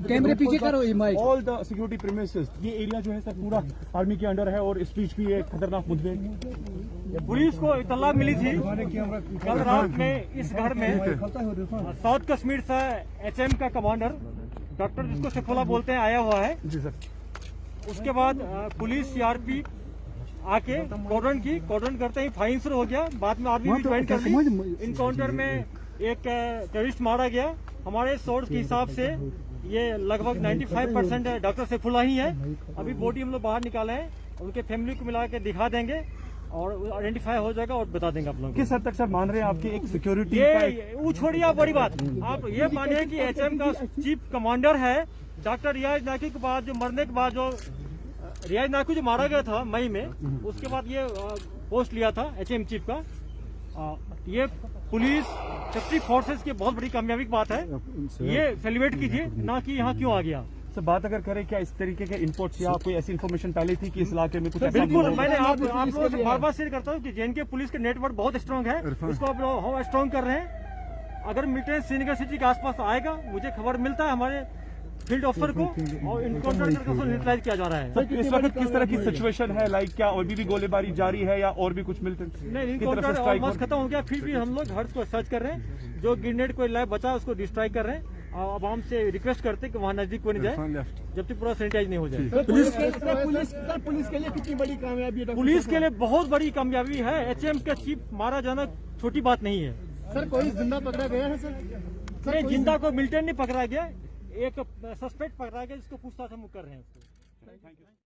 कैमरे पीछे करो mic. All the security premises, ये एरिया जो है सर पूरा आर्मी के अंडर है और इस बीच भी एक खतरनाक मुठभेड़। पुलिस को इत्तला मिली थी कल रात में इस घर में साउथ कश्मीर से HM का कमांडर डॉक्टर जिसको शेफोला बोलते हैं आया हुआ है जी सर। उसके बाद पुलिस CRP आके कॉर्डन करते ही फायरिंग शुरू हो गया। बाद में आर्मी भी ज्वाइन कर ली। इनकाउंटर में एक टेररिस्ट मारा गया। हमारे सोर्स के हिसाब से ये लगभग 95% डॉक्टर शेफुल्ला ही है। अभी बॉडी हम लोग बाहर निकाले हैं, उनके फैमिली को मिला के दिखा देंगे और आइडेंटिफाई हो जाएगा और बता देंगे आप लोग। किस हद तक सर मान रहे हैं आपकी एक सिक्योरिटी वो छोड़िए, आप बड़ी बात आप ये मानिए कि HM का चीफ कमांडर है डॉक्टर रियाज नाकी के बाद जो मरने के बाद जो रियाज नाकी जो मारा गया था मई में, उसके बाद ये पोस्ट लिया था HM चीफ का। ये पुलिस सेफ्टी फोर्सेस की बहुत बड़ी कामयाबी की बात है। ये सेलिब्रेट कीजिए, ना कि यहाँ क्यों आ गया। सर बात अगर करें क्या इस तरीके के इनपुट्स या कोई ऐसी इन्फॉर्मेशन पहले थी कि इस इलाके में कुछ बिल्कुल मैंने आप लोगों से बार बार शेयर करता हूँ कि JNK पुलिस के नेटवर्क बहुत स्ट्रांग है, इसको आप लोग हम स्ट्रांग कर रहे हैं। अगर मिलिटेंट श्रीनगर सिटी के आसपास आएगा, मुझे खबर मिलता है हमारे फील्ड ऑफिसर को और इनकाउंटर करके उसको न्यूट्रलाइज किया जा रहा है। सर इस वक्त किस तरह की सिचुएशन है, लाइक क्या और भी गोलीबारी जारी है या और भी कुछ मिलिटेंट नहीं, इनकाउंटर ऑलमोस्ट खत्म हो गया। फिर भी हम लोग घर को सर्च कर रहे हैं, जो ग्रेनेड कोई लैब बचा उसको डिस्ट्रॉय कर रहे हैं और अब हमसे रिक्वेस्ट करते हैं कि वहाँ नजदीक कोई नहीं जाए जब तक पूरा सैनिटाइज नहीं हो जाए। पुलिस के लिए कितनी बड़ी कामयाबी है? पुलिस के लिए बहुत बड़ी कामयाबी है। HM का चीफ मारा जाना छोटी बात नहीं है। सर कोई जिंदा पकड़ा गया है सर? जिंदा को मिलिटेंट नहीं पकड़ा गया, एक सस्पेक्ट पकड़ा गया जिसको पूछताछ हम कर रहे हैं उसको।